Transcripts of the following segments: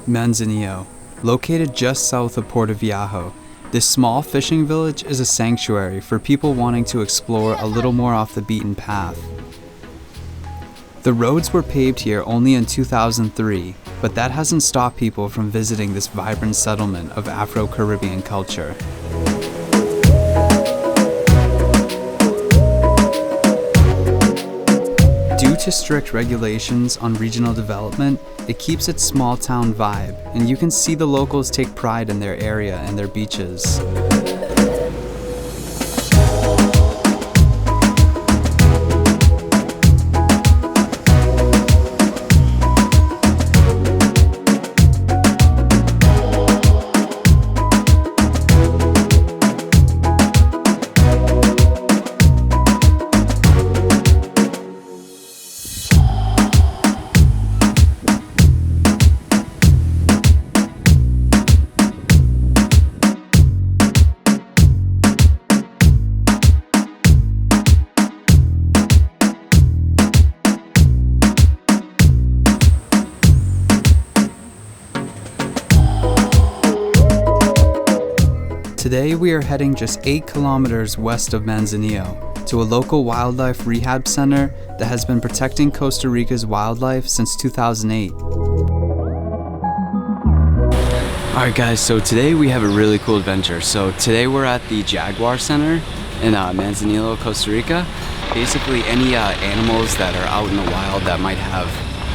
Manzanillo, located just south of Puerto Viejo. This small fishing village is a sanctuary for people wanting to explore a little more off the beaten path. The roads were paved here only in 2003, but that hasn't stopped people from visiting this vibrant settlement of Afro-Caribbean culture. Due to strict regulations on regional development, it keeps its small town vibe, and you can see the locals take pride in their area and their beaches. Today we are heading just 8 kilometers west of Manzanillo to a local wildlife rehab center that has been protecting Costa Rica's wildlife since 2008. Alright guys, so today we have a really cool adventure. So today we're at the Jaguar Center in Manzanillo, Costa Rica. Basically any animals that are out in the wild that might have,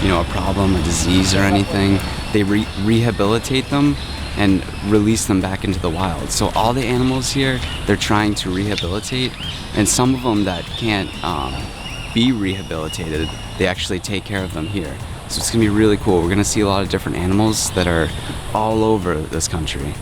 a problem, a disease or anything, they rehabilitate them and release them back into the wild. So all the animals here, they're trying to rehabilitate, and some of them that can't be rehabilitated, they actually take care of them here. So it's gonna be really cool. We're gonna see a lot of different animals that are all over this country.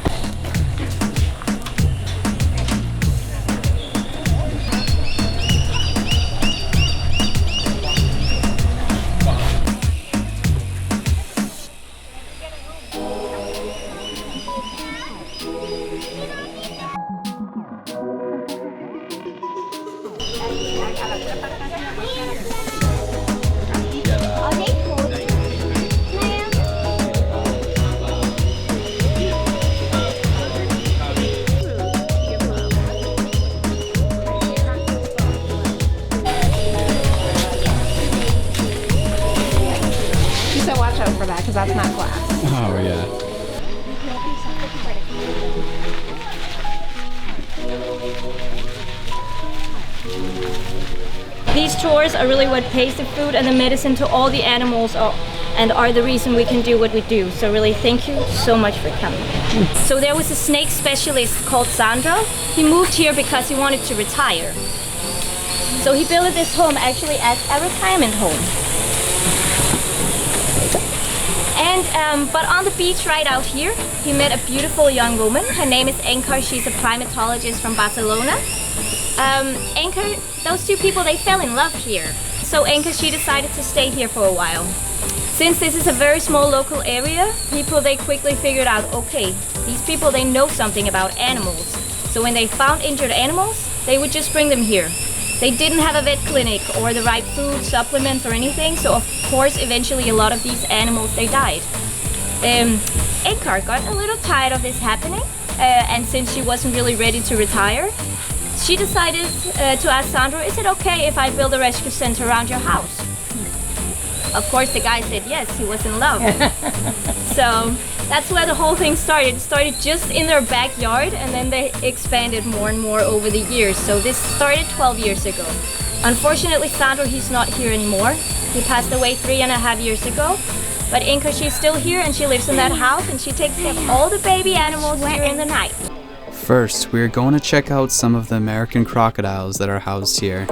Because that's not glass. Oh yeah. These tours are really what pays the food and the medicine to all the animals and are the reason we can do what we do. So really thank you so much for coming. So there was a snake specialist called Sandro. He moved here because he wanted to retire. So he built this home actually as a retirement home. And, but on the beach right out here, he met a beautiful young woman. Her name is Anchor. She's a primatologist from Barcelona. Anchor, those two people, they fell in love here. So Anchor, she decided to stay here for a while. Since this is a very small local area, people, they quickly figured out, okay, these people, they know something about animals. So when they found injured animals, they would just bring them here. They didn't have a vet clinic or the right food, supplements or anything, so of course eventually a lot of these animals, they died. Anchor got a little tired of this happening, and since she wasn't really ready to retire, she decided to ask Sandro, is it okay if I build a rescue center around your house? Of course the guy said yes, he was in love. So that's where the whole thing started. It started just in their backyard, and then they expanded more and more over the years. So this started 12 years ago. Unfortunately, Sandro, he's not here anymore. He passed away 3.5 years ago. But Inka, she's still here, and she lives in that house, and she takes care of all the baby animals during the night. First, we're going to check out some of the American crocodiles that are housed here.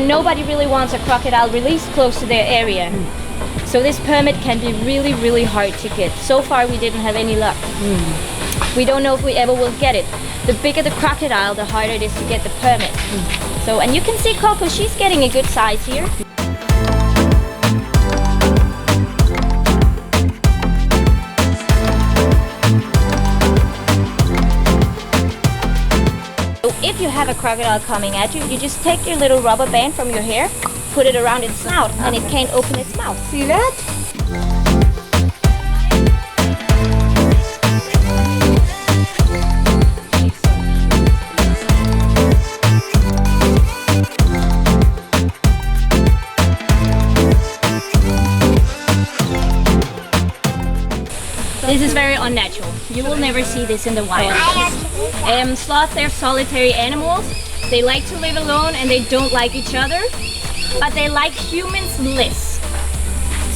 Nobody really wants a crocodile released close to their area. So this permit can be really, really hard to get. So far we didn't have any luck. We don't know if we ever will get it. The bigger the crocodile, the harder it is to get the permit. So, and you can see Coco, she's getting a good size here. If you have a crocodile coming at you, you just take your little rubber band from your hair, put it around its snout and it can't open its mouth. See that? This is very unnatural. You will never see this in the wild. Sloths, they're solitary animals. They like to live alone and they don't like each other, but they like humans less.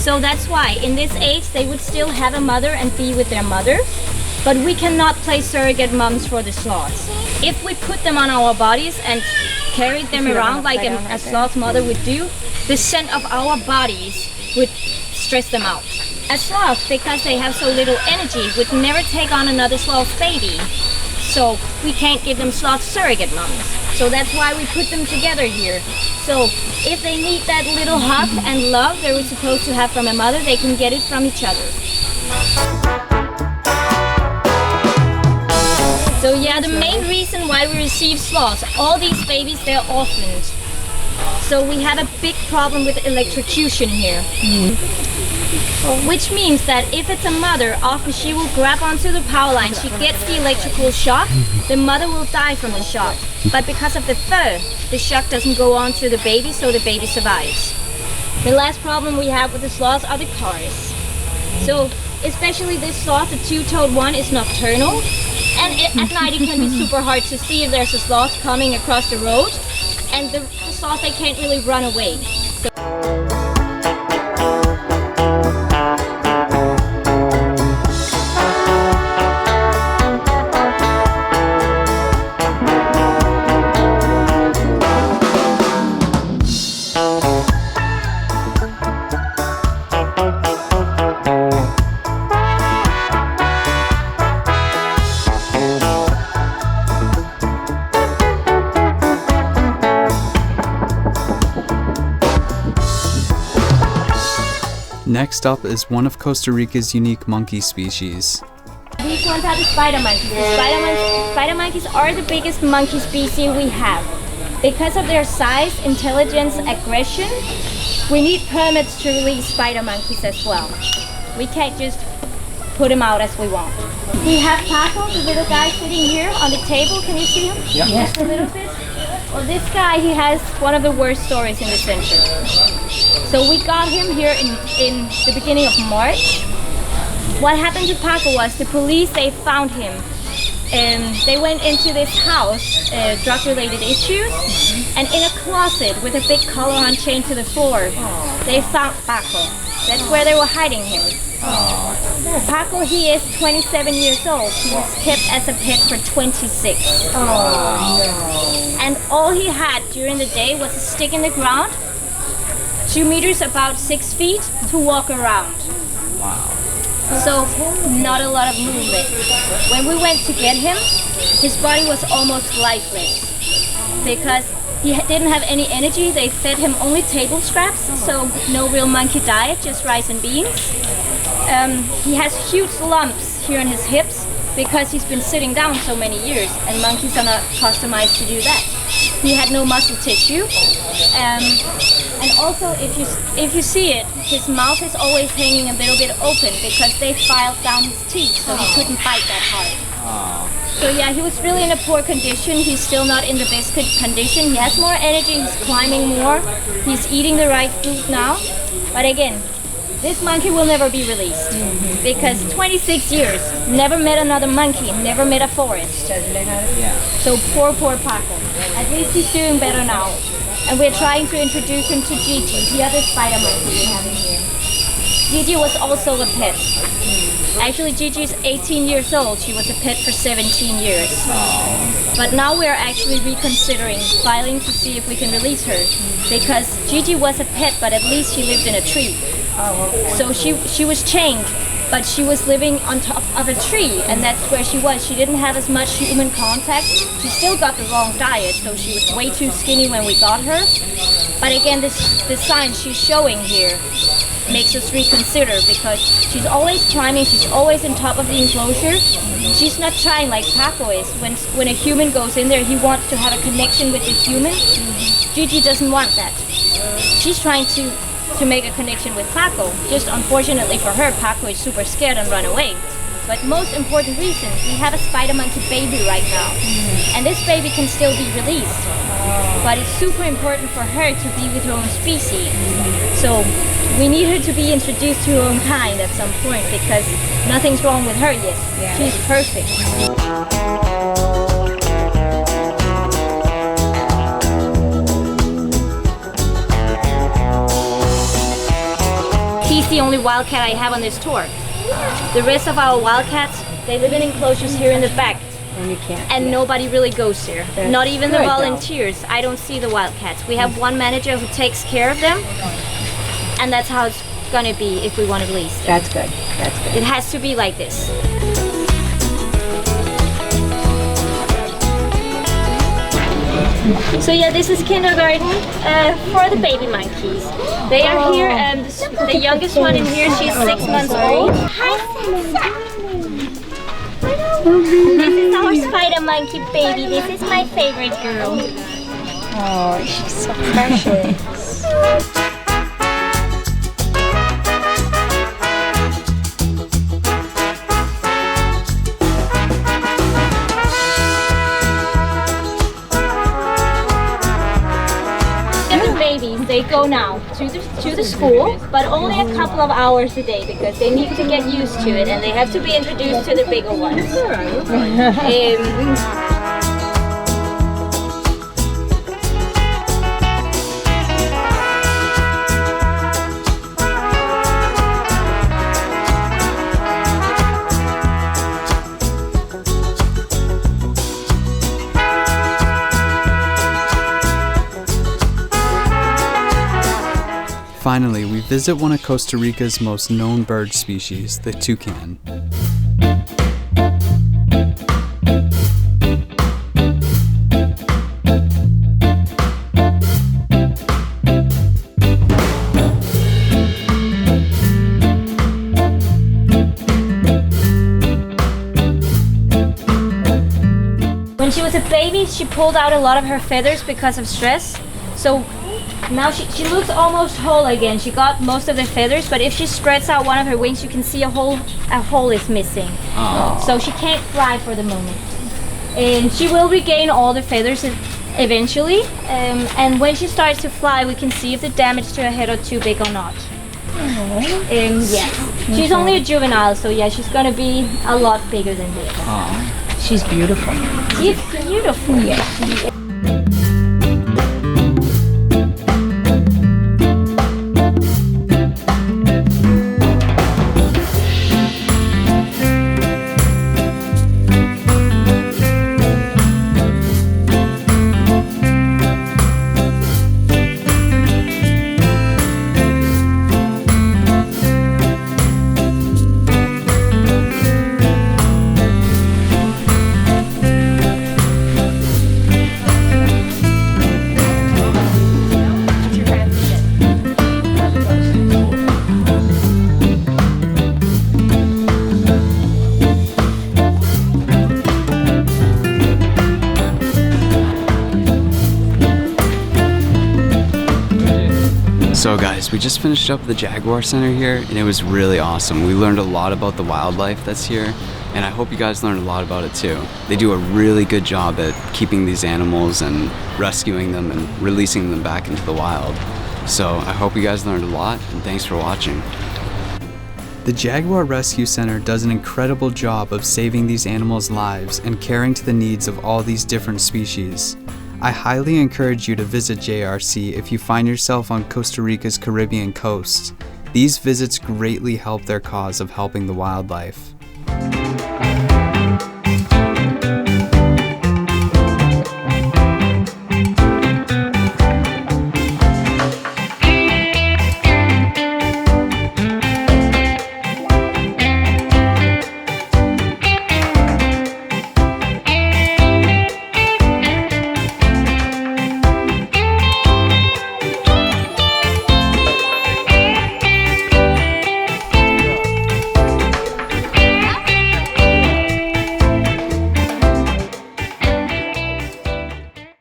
So that's why in this age they would still have a mother and be with their mother, but we cannot play surrogate moms for the sloths. If we put them on our bodies and carried them around like a sloth mother would do, the scent of our bodies would stress them out. A sloth, because they have so little energy, would never take on another sloth baby. So we can't give them sloth surrogate moms. So that's why we put them together here. So if they need that little hug and love they were supposed to have from a mother, they can get it from each other. So yeah, the main reason why we receive sloths, all these babies, they're orphaned. So we have a big problem with electrocution here. Which means that if it's a mother, often she will grab onto the power line, she gets the electrical shock, the mother will die from the shock. But because of the fur, the shock doesn't go on to the baby, so the baby survives. The last problem we have with the sloths are the cars. So especially this sloth, the two-toed one, is nocturnal. And at night it can be super hard to see if there's a sloth coming across the road. And the sloths, they can't really run away. Next up is one of Costa Rica's unique monkey species. These ones are the spider monkeys. The spider monkeys are the biggest monkey species we have. Because of their size, intelligence, aggression, we need permits to release spider monkeys as well. We can't just put them out as we want. We have Paco, the little guy sitting here on the table. Can you see him? Yeah. Just a little bit. Well, this guy, he has one of the worst stories in the center. So we got him here in the beginning of March. What happened to Paco was the police, they found him. They went into this house, drug-related issues, and in a closet with a big collar-on chain to the floor, they found Paco. That's where they were hiding him. Paco, he is 27 years old. He was kept as a pet for 26. And all he had during the day was a stick in the ground, 2 meters, about 6 feet, to walk around. Wow. So not a lot of movement. When we went to get him, his body was almost lifeless because he didn't have any energy. They fed him only table scraps, so no real monkey diet, just rice and beans. He has huge lumps here on his hips because he's been sitting down so many years, and monkeys are not customized to do that. He had no muscle tissue. And also, if you see it, his mouth is always hanging a little bit open because they filed down his teeth, so he couldn't bite that hard. So yeah, he was really in a poor condition. He's still not in the best condition. He has more energy, he's climbing more, he's eating the right food now. But again, this monkey will never be released because 26 years, never met another monkey, never met a forest. So poor Paco. At least he's doing better now. And we're trying to introduce him to Gigi, the other spider monkey we have in here. Gigi was also a pet. Actually, Gigi is 18 years old. She was a pet for 17 years. But now we're actually reconsidering filing to see if we can release her. Because Gigi was a pet, but at least she lived in a tree. So she was chained, but she was living on top of a tree, and that's where she was. She didn't have as much human contact. She still got the wrong diet, so she was way too skinny when we got her. But again, the sign she's showing here makes us reconsider because she's always climbing, she's always on top of the enclosure. She's not trying like Paco is. When a human goes in there, he wants to have a connection with the human. Gigi doesn't want that. she's trying to make a connection with Paco. Just unfortunately for her, Paco is super scared and run away. But most important reason, we have a spider monkey baby right now. And this baby can still be released. But it's super important for her to be with her own species. So we need her to be introduced to her own kind at some point because nothing's wrong with her yet. Yeah. She's perfect. He's the only wildcat I have on this tour. The rest of our wildcats, they live in enclosures here in the back. And you can't. And nobody really goes there. That's not even the good, volunteers. though. I don't see the wildcats. We have one manager who takes care of them. And that's how it's gonna be if we want to release them. That's good. That's good. It has to be like this. So yeah, this is kindergarten for the baby monkeys. They are here, and the youngest one in here, she's 6 months old. Hi, this is our spider monkey baby. This is my favorite girl. Oh, she's so precious. They go now to the school, but only a couple of hours a day because they need to get used to it and they have to be introduced to the bigger ones. Finally, we visit one of Costa Rica's most known bird species, the toucan. When she was a baby, she pulled out a lot of her feathers because of stress. So now she looks almost whole again. She got most of the feathers, but if she spreads out one of her wings, you can see a hole is missing. Aww. So she can't fly for the moment. And she will regain all the feathers eventually. And when she starts to fly, we can see if the damage to her head are too big or not. Yes. She's only a juvenile, so yeah, she's gonna be a lot bigger than this. Aww. She's beautiful. She's beautiful. Yes. So guys, we just finished up the Jaguar Center here and it was really awesome. We learned a lot about the wildlife that's here and I hope you guys learned a lot about it too. They do a really good job at keeping these animals and rescuing them and releasing them back into the wild. So I hope you guys learned a lot and thanks for watching. The Jaguar Rescue Center does an incredible job of saving these animals' lives and caring to the needs of all these different species. I highly encourage you to visit JRC if you find yourself on Costa Rica's Caribbean coast. These visits greatly help their cause of helping the wildlife.